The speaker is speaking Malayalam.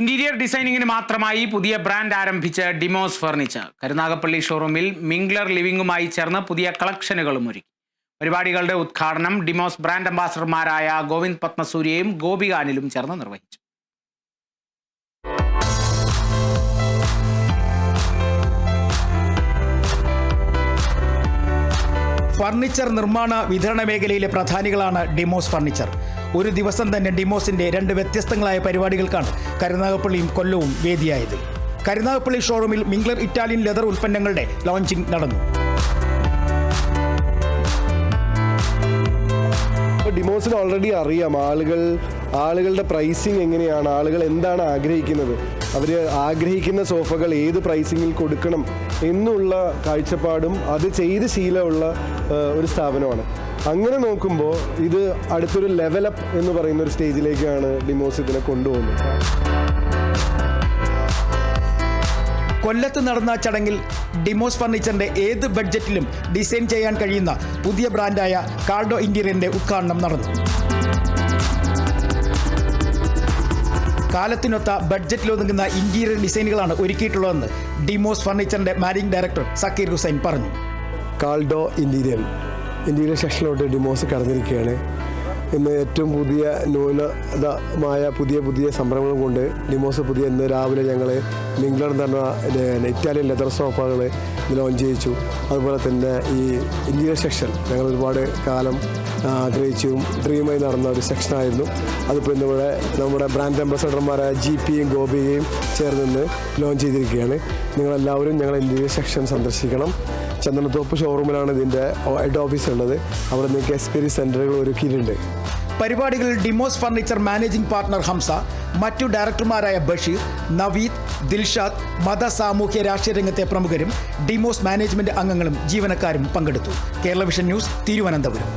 ഇന്റീരിയർ ഡിസൈനിങ്ങിന് മാത്രമായി പുതിയ ബ്രാൻഡ് ആരംഭിച്ച ഡിമോസ് ഫർണിച്ചർ കരുനാഗപ്പള്ളി ഷോറൂമിൽ മിംഗ്ലർ ലിവിംഗുമായി ചേർന്ന് പുതിയ കളക്ഷനുകളും ഒരുക്കി. പരിപാടികളുടെ ഉദ്ഘാടനം ഡിമോസ് ബ്രാൻഡ് അംബാസഡർമാരായ ഗോവിന്ദ് പത്മസൂര്യയും ഗോപിക അനിലും ചേർന്ന് നിർവഹിച്ചു. ഫർണിച്ചർ നിർമ്മാണ വിതരണ മേഖലയിലെ പ്രധാനികളാണ് ഡിമോസ് ഫർണിച്ചർ. ഒരു ദിവസം തന്നെ ഡിമോസിന്റെ 2 വ്യത്യസ്തങ്ങളായ പരിപാടികൾക്കാണ് കരുനാഗപ്പള്ളിയും കൊല്ലവും വേദിയായത്. കരുനാഗപ്പള്ളി ഷോറൂമിൽ മിംഗ്ലർ ഇറ്റാലിയൻ ലെതർ ഉൽപ്പന്നങ്ങളുടെ ലോഞ്ചിംഗ് നടന്നു. ഡിമോസിന് ഓൾറെഡി അറിയാം ആളുകളുടെ പ്രൈസിങ് എങ്ങനെയാണ്, ആളുകൾ എന്താണ് ആഗ്രഹിക്കുന്നത്, അവർ ആഗ്രഹിക്കുന്ന സോഫകൾ ഏത് പ്രൈസിങ്ങിൽ കൊടുക്കണം എന്നുള്ള കാഴ്ചപ്പാടും അത് ചെയ്ത് ശീലമുള്ള ഒരു സ്ഥാപനമാണ്. അങ്ങനെ നോക്കുമ്പോൾ ഇത് അടുത്തൊരു ലെവലപ്പ് എന്ന് പറയുന്ന ഒരു സ്റ്റേജിലേക്കാണ് ഡിമോസ് ഇതിനെ കൊണ്ടുപോകുന്നത്. കൊല്ലത്ത് നടന്ന ചടങ്ങിൽ ഡിമോസ് ഫർണിച്ചറിന്റെ ഏത് ബഡ്ജറ്റിലും ഡിസൈൻ ചെയ്യാൻ കഴിയുന്ന പുതിയ ബ്രാൻഡായ കാർഡോ ഇന്റീരിയറിന്റെ ഉദ്ഘാടനം നടന്നു. കാലത്തിനൊത്ത ബഡ്ജറ്റിലൊതുങ്ങുന്ന interior ഡിസൈനുകളാണ് ഒരുക്കിയിട്ടുള്ളതെന്ന് Demos ഫർണിച്ചറിന്റെ managing director Zakir Hussain പറഞ്ഞു. കാർഡോ ഇന്റീരിയർ സെക്ഷനിലോട്ട് ഡിമോസ് കടന്നിരിക്കുകയാണ്. ഇന്ന് ഏറ്റവും പുതിയ നൂതനമായ പുതിയ സംരംഭങ്ങൾ കൊണ്ട് ഡിമോസ് ഇന്ന് രാവിലെ ഞങ്ങൾ മിംഗ്ലർ എന്ന് പറഞ്ഞ ഇറ്റാലിയൻ ലെതർ സോഫകൾ ലോഞ്ച് ചെയ്യിച്ചു. അതുപോലെ തന്നെ ഈ ഇന്റീരിയർ സെക്ഷൻ ഞങ്ങൾ ഒരുപാട് കാലം ആഗ്രഹിച്ചും ഡ്രീമായി നടന്ന ഒരു സെക്ഷനായിരുന്നു. അതിപ്പോൾ ഇന്നിവിടെ നമ്മുടെ ബ്രാൻഡ് അംബാസഡർമാരായ GPയും ഗോപികയും ചേർന്ന് ലോഞ്ച് ചെയ്തിരിക്കുകയാണ്. നിങ്ങളെല്ലാവരും ഞങ്ങൾ ഇന്റീരിയർ സെക്ഷൻ സന്ദർശിക്കണം. ചന്ദനത്തോപ്പ് ഷോറൂമിലാണ് ഇതിൻ്റെ ഹെഡ് ഓഫീസ് ഉള്ളത്. അവിടെ നിങ്ങൾക്ക് എക്സ്പീരിയൻസ് സെൻ്ററുകൾ ഒരുക്കിയിട്ടുണ്ട്. പരിപാടികളിൽ Demos furniture managing partner Hamza, മറ്റു ഡയറക്ടർമാരായ ബഷീർ, നവീദ്, ദിൽഷാദ്, മത സാമൂഹ്യ രാഷ്ട്രീയ രംഗത്തെ പ്രമുഖരും ഡിമോസ് മാനേജ്മെന്റ് അംഗങ്ങളും ജീവനക്കാരും പങ്കെടുത്തു. Kerala vision news, Thiruvananthapuram.